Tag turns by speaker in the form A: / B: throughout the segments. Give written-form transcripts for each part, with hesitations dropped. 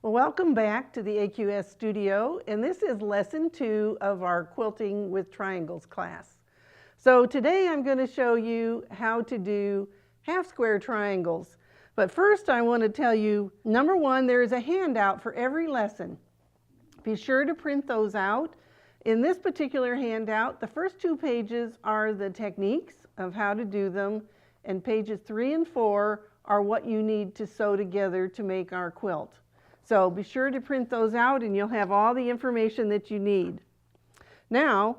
A: Well, welcome back to the AQS studio, and this is lesson 2 of our Quilting with Triangles class. So today I'm going to show you how to do half square triangles. But first I want to tell you, number one, there is a handout for every lesson. Be sure to print those out. In this particular handout, the first 2 pages are the techniques of how to do them, and pages 3 and 4 are what you need to sew together to make our quilt. So be sure to print those out and you'll have all the information that you need. Now,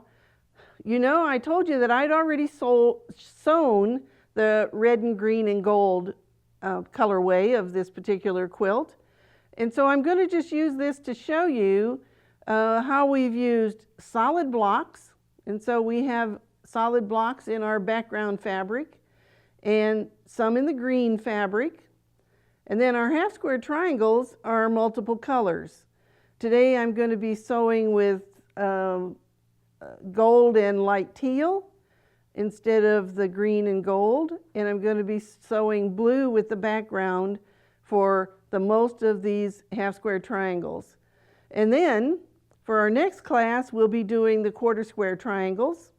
A: you know, I told you that I'd already sewn the red and green and gold colorway of this particular quilt. And so I'm going to just use this to show you how we've used solid blocks. And so we have solid blocks in our background fabric and some in the green fabric. And then our half square triangles are multiple colors. Today I'm going to be sewing with gold and light teal instead of the green and gold. And I'm going to be sewing blue with the background for the most of these half square triangles. And then for our next class we'll be doing the quarter square triangles.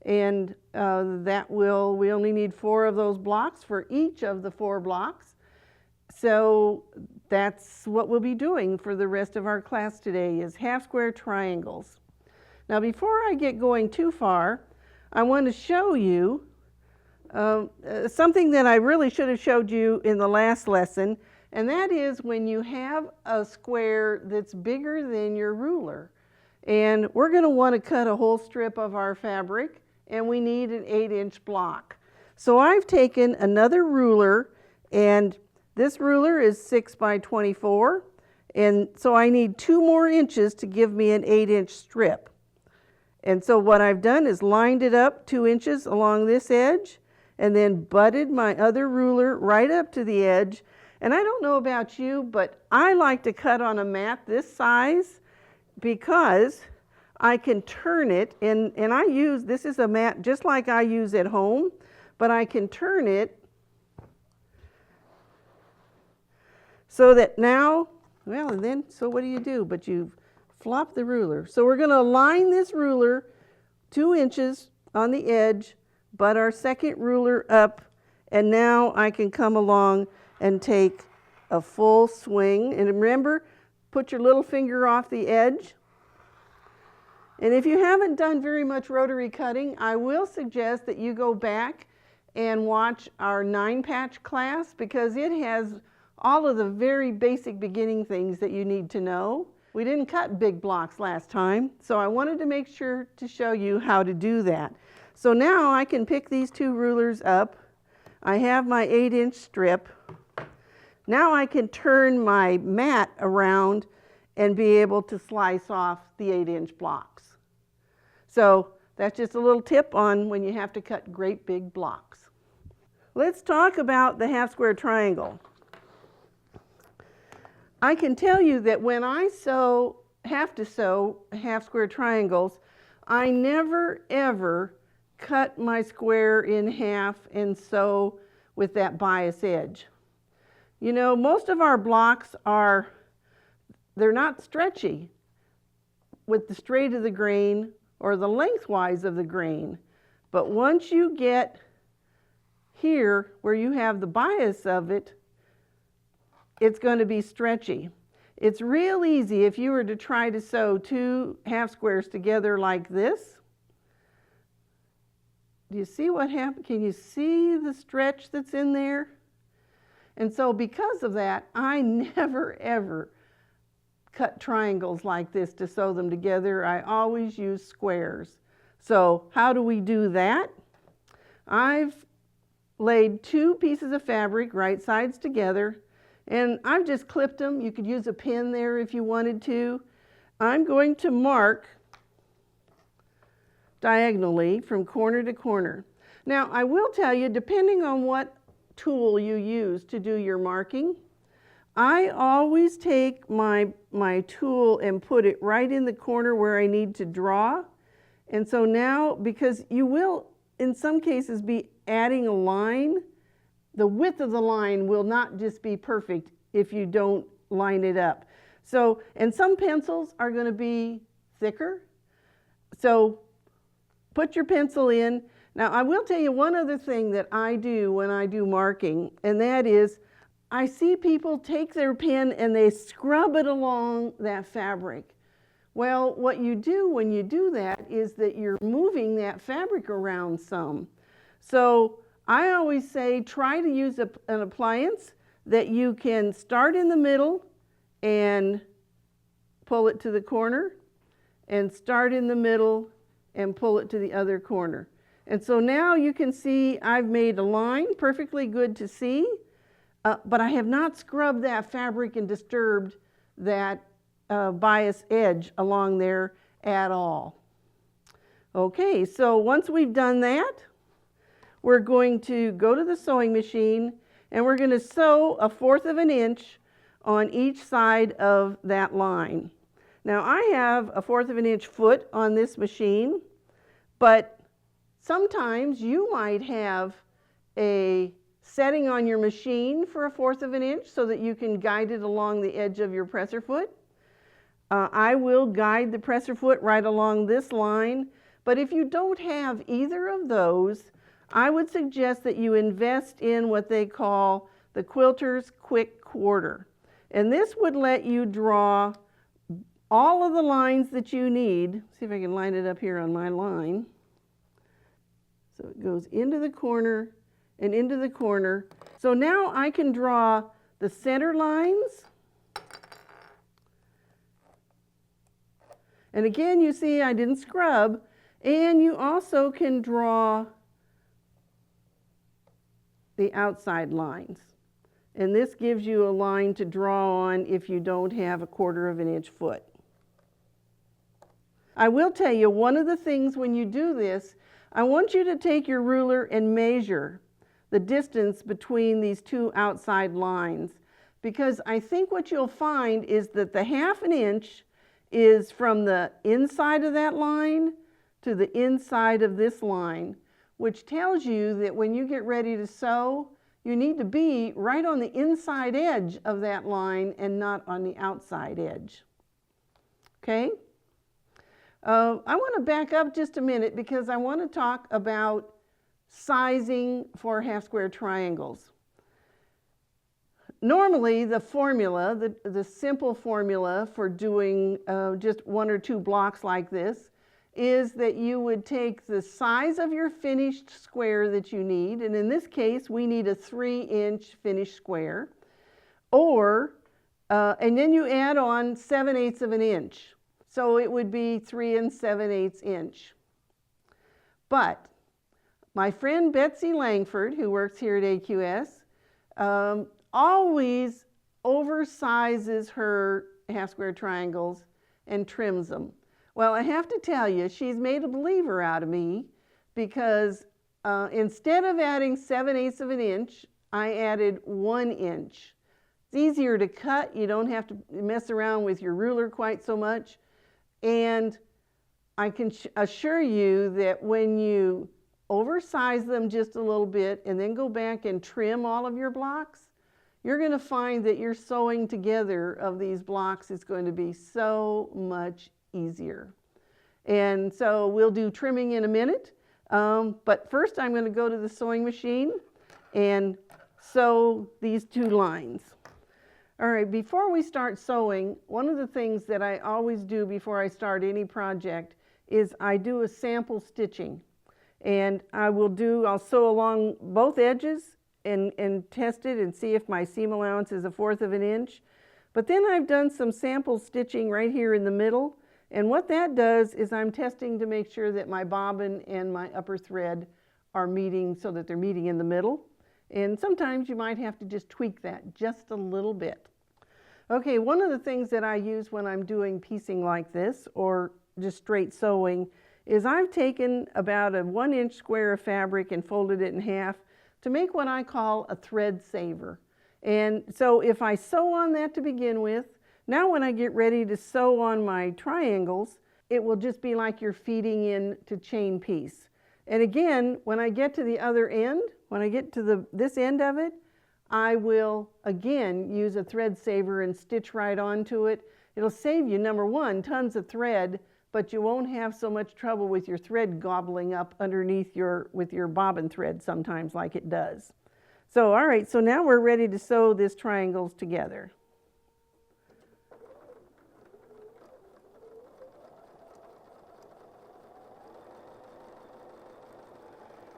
A: And we only need 4 of those blocks for each of the 4 blocks. So that's what we'll be doing for the rest of our class today, is half square triangles. Now before I get going too far, I want to show you something that I really should have showed you in the last lesson, and that is when you have a square that's bigger than your ruler. And we're going to want to cut a whole strip of our fabric, and we need an 8-inch block. So I've taken another ruler, and this ruler is 6 by 24, and so I need 2 more inches to give me an 8-inch strip. And so what I've done is lined it up 2 inches along this edge, and then butted my other ruler right up to the edge. And I don't know about you, but I like to cut on a mat this size because I can turn it, and this is a mat just like I use at home, but I can turn it so that now, well, and then, so what do? But you flop the ruler. So we're going to line this ruler 2 inches on the edge, butt our second ruler up, and now I can come along and take a full swing. And remember, put your little finger off the edge. And if you haven't done very much rotary cutting, I will suggest that you go back and watch our 9-patch class, because it has all of the very basic beginning things that you need to know. We didn't cut big blocks last time, so I wanted to make sure to show you how to do that. So now I can pick these 2 rulers up. I have my 8-inch strip. Now I can turn my mat around and be able to slice off the 8-inch blocks. So that's just a little tip on when you have to cut great big blocks. Let's talk about the half square triangle. I can tell you that when I have to sew half square triangles, I never ever cut my square in half and sew with that bias edge. You know, most of our blocks they're not stretchy with the straight of the grain or the lengthwise of the grain. But once you get here where you have the bias of it, it's going to be stretchy. It's real easy if you were to try to sew 2 half squares together like this. Do you see what happened? Can you see the stretch that's in there? And so because of that, I never ever cut triangles like this to sew them together. I always use squares. So how do we do that? I've laid 2 pieces of fabric right sides together, and I've just clipped them. You could use a pin there if you wanted to. I'm going to mark diagonally from corner to corner. Now I will tell you, depending on what tool you use to do your marking, I always take my tool and put it right in the corner where I need to draw. And so now, because you will in some cases be adding a line, the width of the line will not just be perfect if you don't line it up. So, and some pencils are going to be thicker. So put your pencil in. Now I will tell you one other thing that I do when I do marking, and that is I see people take their pen and they scrub it along that fabric. Well, what you do when you do that is that you're moving that fabric around some. So I always say try to use an appliance that you can start in the middle and pull it to the corner, and start in the middle and pull it to the other corner. And so now you can see I've made a line, perfectly good to see, but I have not scrubbed that fabric and disturbed that bias edge along there at all. Okay, so once we've done that, we're going to go to the sewing machine and we're going to sew 1/4 of an inch on each side of that line. Now I have 1/4 of an inch foot on this machine, but sometimes you might have a setting on your machine for 1/4 of an inch so that you can guide it along the edge of your presser foot. I will guide the presser foot right along this line, but if you don't have either of those, I would suggest that you invest in what they call the Quilter's Quick Quarter. And this would let you draw all of the lines that you need. See if I can line it up here on my line. So it goes into the corner and into the corner. So now I can draw the center lines. And again, you see I didn't scrub. And you also can draw the outside lines. And this gives you a line to draw on if you don't have 1/4 of an inch foot. I will tell you one of the things when you do this, I want you to take your ruler and measure the distance between these two outside lines, because I think what you'll find is that the 1/2 inch is from the inside of that line to the inside of this line, which tells you that when you get ready to sew, you need to be right on the inside edge of that line and not on the outside edge. Okay? I want to back up just a minute because I want to talk about sizing for half square triangles. Normally the formula, the simple formula for doing just 1 or 2 blocks like this is that you would take the size of your finished square that you need, and in this case we need a 3-inch finished square, and then you add on 7/8 of an inch. So it would be 3 7/8 inch. But my friend Betsy Langford, who works here at AQS, always oversizes her half square triangles and trims them. Well, I have to tell you, she's made a believer out of me because instead of adding 7/8 of an inch, I added 1 inch. It's easier to cut. You don't have to mess around with your ruler quite so much. And I can assure you that when you oversize them just a little bit and then go back and trim all of your blocks, you're going to find that your sewing together of these blocks is going to be so much easier. And so we'll do trimming in a minute, but first I'm going to go to the sewing machine and sew these 2 lines. All right, before we start sewing, one of the things that I always do before I start any project is I do a sample stitching. And I'll sew along both edges and test it and see if my seam allowance is 1/4 of an inch. But then I've done some sample stitching right here in the middle. And what that does is I'm testing to make sure that my bobbin and my upper thread are meeting so that they're meeting in the middle. And sometimes you might have to just tweak that just a little bit. Okay, one of the things that I use when I'm doing piecing like this or just straight sewing is I've taken about a 1-inch square of fabric and folded it in half to make what I call a thread saver. And so if I sew on that to begin with, now when I get ready to sew on my triangles, it will just be like you're feeding in to chain piece. And again, when I get to the other end, when I get to this end of it, I will again use a thread saver and stitch right onto it. It'll save you, number one, tons of thread, but you won't have so much trouble with your thread gobbling up underneath with your bobbin thread sometimes like it does. So, all right, so now we're ready to sew this triangles together.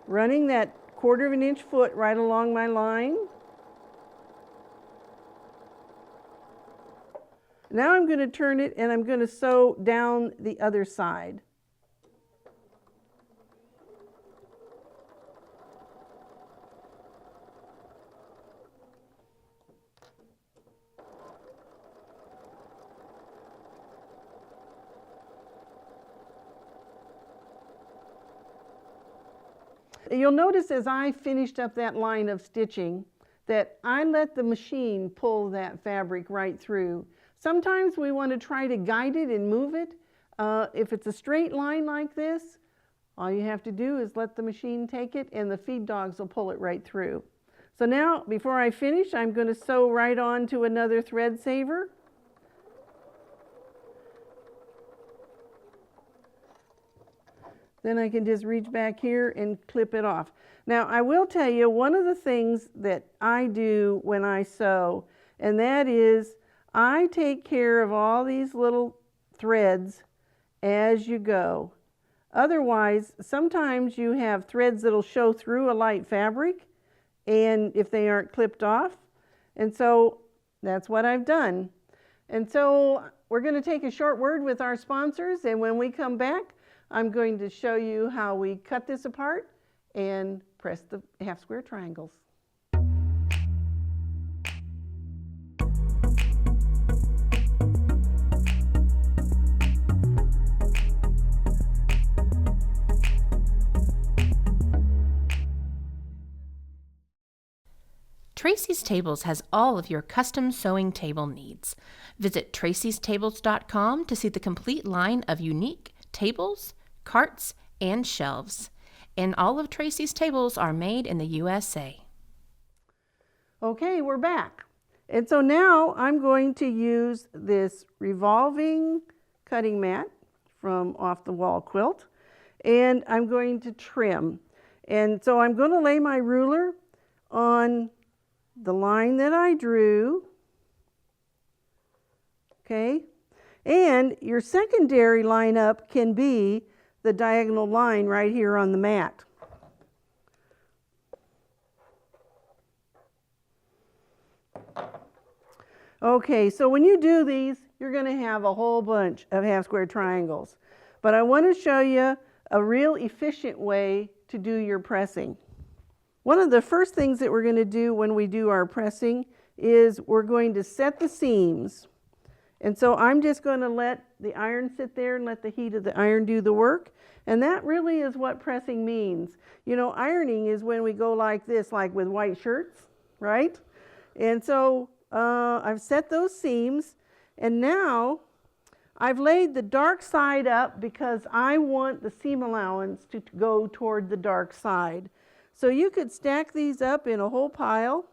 A: Running that 1/4 inch foot right along my line. Now I'm going to turn it and I'm going to sew down the other side. You'll notice as I finished up that line of stitching that I let the machine pull that fabric right through. Sometimes we want to try to guide it and move it. If it's a straight line like this, all you have to do is let the machine take it and the feed dogs will pull it right through. So now, before I finish, I'm going to sew right on to another thread saver. Then I can just reach back here and clip it off. Now, I will tell you one of the things that I do when I sew, and that is I take care of all these little threads as you go. Otherwise, sometimes you have threads that'll show through a light fabric, and if they aren't clipped off, and so that's what I've done. And so we're going to take a short word with our sponsors, and when we come back, I'm going to show you how we cut this apart and press the half square triangles.
B: Tracy's Tables has all of your custom sewing table needs. Visit tracystables.com to see the complete line of unique tables, carts, and shelves. And all of Tracy's tables are made in the USA.
A: Okay, we're back. And so now I'm going to use this revolving cutting mat from Off the Wall Quilt, and I'm going to trim. And so I'm going to lay my ruler on the line that I drew, okay? And your secondary lineup can be the diagonal line right here on the mat. Okay, so when you do these, you're going to have a whole bunch of half square triangles. But I want to show you a real efficient way to do your pressing. One of the first things that we're going to do when we do our pressing is we're going to set the seams. And so I'm just going to let the iron sit there and let the heat of the iron do the work. And that really is what pressing means. You know, ironing is when we go like this, like with white shirts, right? And so I've set those seams, and now I've laid the dark side up because I want the seam allowance to go toward the dark side. So you could stack these up in a whole pile,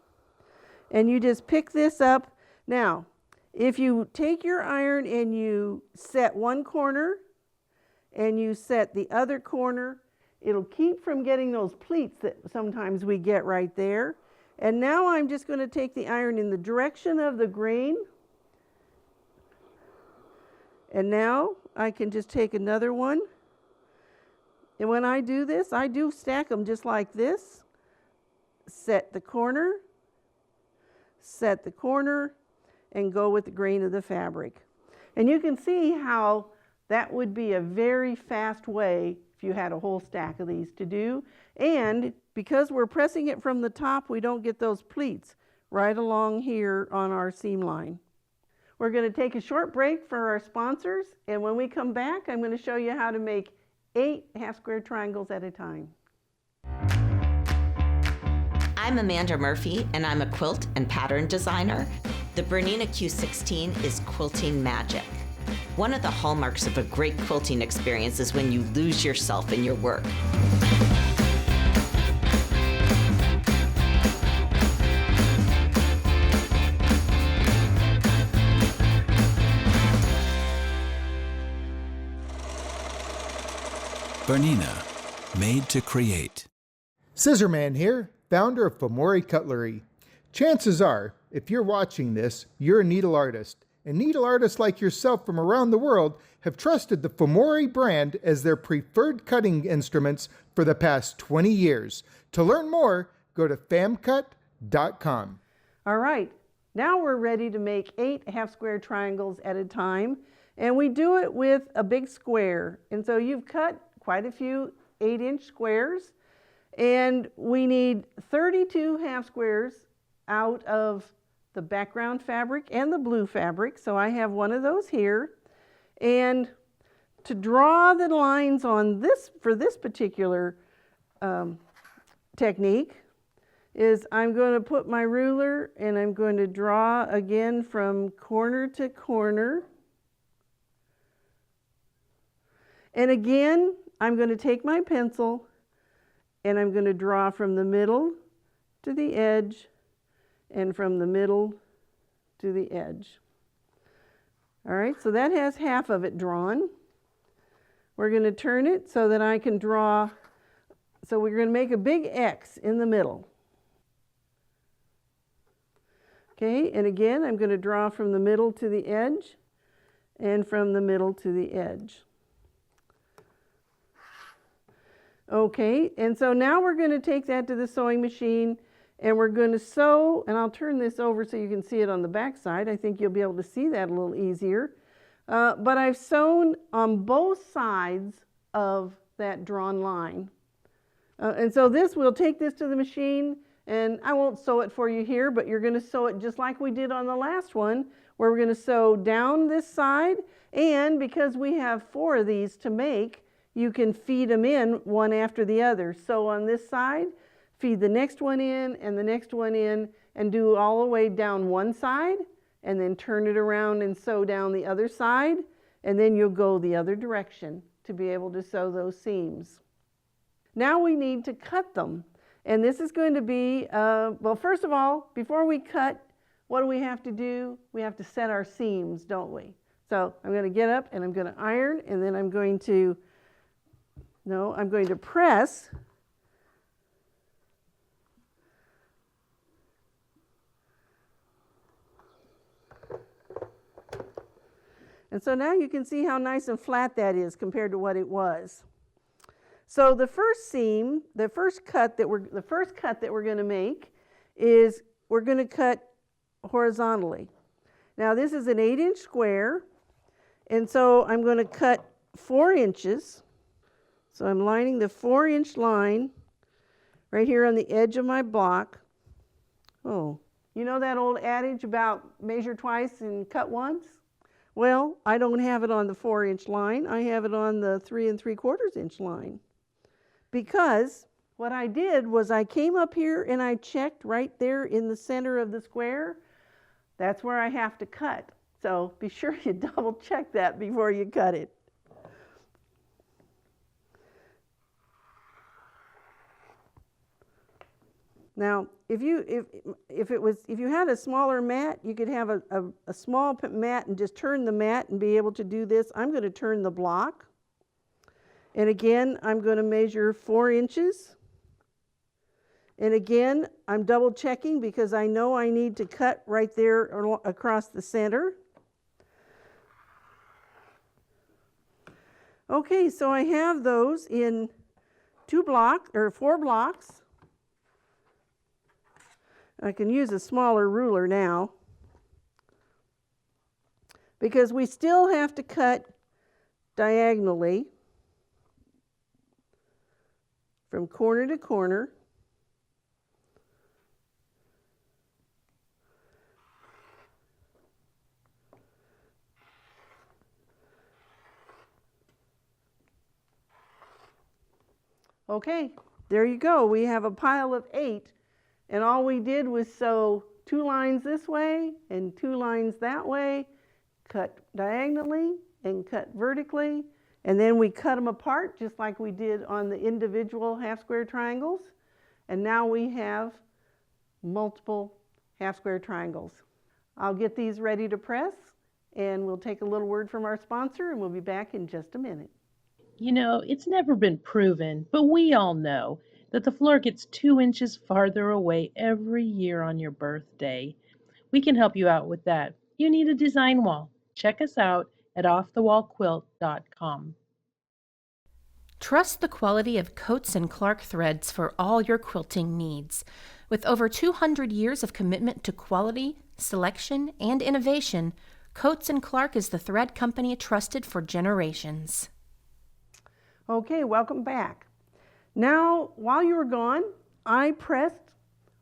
A: and you just pick this up. Now, if you take your iron and you set one corner and you set the other corner, it'll keep from getting those pleats that sometimes we get right there. And now I'm just going to take the iron in the direction of the grain. And now I can just take another one. And when I do this, I do stack them just like this. Set the corner, and go with the grain of the fabric. And you can see how that would be a very fast way if you had a whole stack of these to do. And because we're pressing it from the top, we don't get those pleats right along here on our seam line. We're going to take a short break for our sponsors, and when we come back, I'm going to show you how to make 8 half square triangles at a time.
C: I'm Amanda Murphy, and I'm a quilt and pattern designer. The Bernina Q16 is quilting magic. One of the hallmarks of a great quilting experience is when you lose yourself in your work.
D: Bernina, made to create.
E: Scissorman here, founder of Fomori Cutlery. Chances are, if you're watching this, you're a needle artist. And needle artists like yourself from around the world have trusted the Fomori brand as their preferred cutting instruments for the past 20 years. To learn more, go to famcut.com.
A: All right, now we're ready to make 8 half-square triangles at a time, and we do it with a big square. And so you've cut quite a few 8-inch squares, and we need 32 half squares out of the background fabric and the blue fabric. So I have one of those here. And to draw the lines on this, for this particular technique, is I'm going to put my ruler and I'm going to draw again from corner to corner. And again, I'm going to take my pencil and I'm going to draw from the middle to the edge and from the middle to the edge. All right, so that has half of it drawn. We're going to turn it so that I can draw, so we're going to make a big X in the middle. Okay, and again, I'm going to draw from the middle to the edge and from the middle to the edge. Okay, and so now we're going to take that to the sewing machine and we're going to sew, and I'll turn this over so you can see it on the back side. I think you'll be able to see that a little easier. But I've sewn on both sides of that drawn line. And so we'll take this to the machine, and I won't sew it for you here, but you're going to sew it just like we did on the last one, where we're going to sew down this side, and because we have 4 of these to make, you can feed them in one after the other. Sew on this side, feed the next one in and the next one in, and do all the way down one side, and then turn it around and sew down the other side, and then you'll go the other direction to be able to sew those seams. Now we need to cut them, and this is going to be, well, first of all, before we cut, what do we have to do? We have to set our seams, don't we? So I'm going to get up and I'm going to iron, and then I'm going to press. And so now you can see how nice and flat that is compared to what it was. So the first seam, the first cut that we're going to make is we're going to cut horizontally. Now this is an 8-inch square, and so I'm going to cut 4 inches. So I'm lining the 4-inch line right here on the edge of my block. Oh, you know that old adage about measure twice and cut once? Well, I don't have it on the 4-inch line. I have it on the 3 3/4 inch line. Because what I did was I came up here and I checked right there in the center of the square. That's where I have to cut. So be sure you double check that before you cut it. Now, if you had a smaller mat, you could have a small mat and just turn the mat and be able to do this. I'm going to turn the block. And again, I'm going to measure 4 inches. And again, I'm double checking because I know I need to cut right there across the center. Okay, so I have those in 4 blocks. I can use a smaller ruler now because we still have to cut diagonally from corner to corner. Okay, there you go. We have a pile of 8. And all we did was sew 2 lines this way and 2 lines that way, cut diagonally and cut vertically, and then we cut them apart just like we did on the individual half-square triangles. And now we have multiple half-square triangles. I'll get these ready to press, and we'll take a little word from our sponsor, and we'll be back in just a minute.
F: You know, it's never been proven, but we all know that the floor gets 2 inches farther away every year on your birthday. We can help you out with that. You need a design wall. Check us out at offthewallquilt.com.
B: Trust the quality of Coates & Clark threads for all your quilting needs. With over 200 years of commitment to quality, selection, and innovation, Coates & Clark is the thread company trusted for generations.
A: Okay, welcome back. Now, while you were gone, I pressed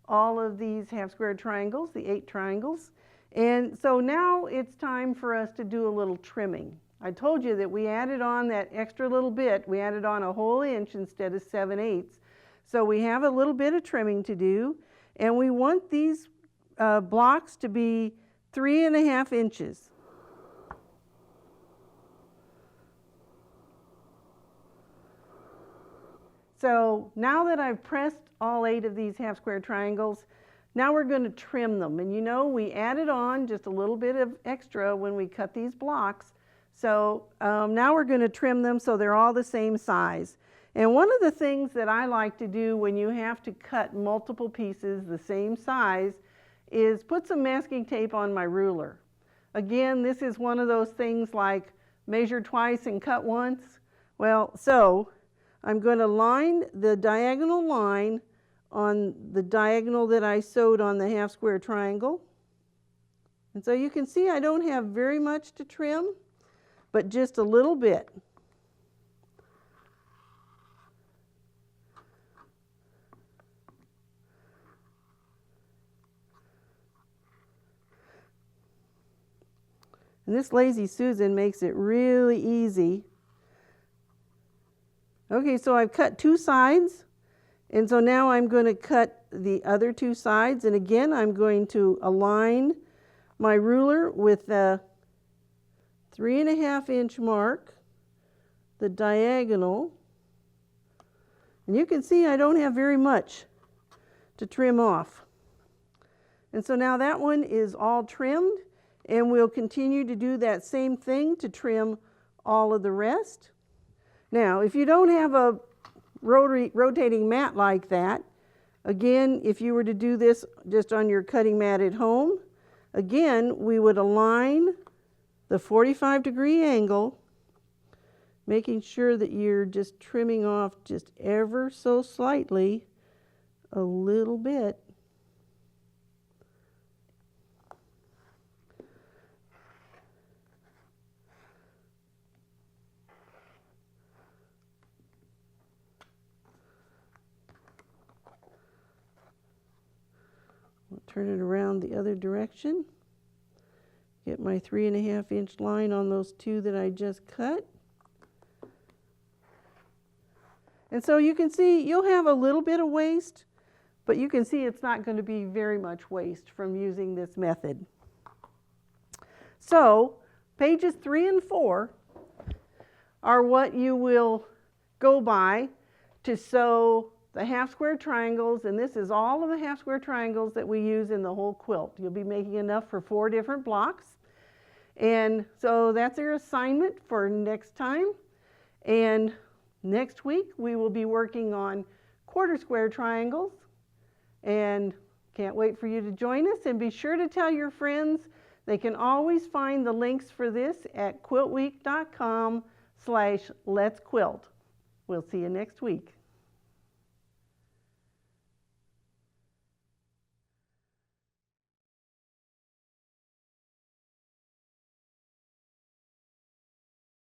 A: all of these half square triangles, the 8 triangles, and so now it's time for us to do a little trimming. I told you that we added on that extra little bit. We added on a whole inch instead of 7/8. So we have a little bit of trimming to do, and we want these blocks to be 3.5 inches. So now that I've pressed all 8 of these half square triangles, now we're going to trim them. And you know, we added on just a little bit of extra when we cut these blocks. So now we're going to trim them so they're all the same size. And one of the things that I like to do when you have to cut multiple pieces the same size is put some masking tape on my ruler. Again, this is one of those things like measure twice and cut once. Well, so I'm going to line the diagonal line on the diagonal that I sewed on the half square triangle. And so you can see I don't have very much to trim, but just a little bit. And this Lazy Susan makes it really easy. Okay, so I've cut 2 sides, and so now I'm going to cut the other 2 sides, and again I'm going to align my ruler with the 3.5 inch mark, the diagonal, and you can see I don't have very much to trim off. And so now that one is all trimmed, and we'll continue to do that same thing to trim all of the rest. Now, if you don't have a rotating mat like that, again, if you were to do this just on your cutting mat at home, again, we would align the 45-degree angle, making sure that you're just trimming off just ever so slightly, a little bit. Turn it around the other direction. Get my 3.5 inch line on those 2 that I just cut. And so you can see you'll have a little bit of waste, but you can see it's not going to be very much waste from using this method. So pages 3 and 4 are what you will go by to sew the half square triangles, and this is all of the half square triangles that we use in the whole quilt. You'll be making enough for 4 different blocks. And so that's your assignment for next time. And next week we will be working on quarter square triangles. And can't wait for you to join us, and be sure to tell your friends. They can always find the links for this at quiltweek.com/letsquilt. We'll see you next week.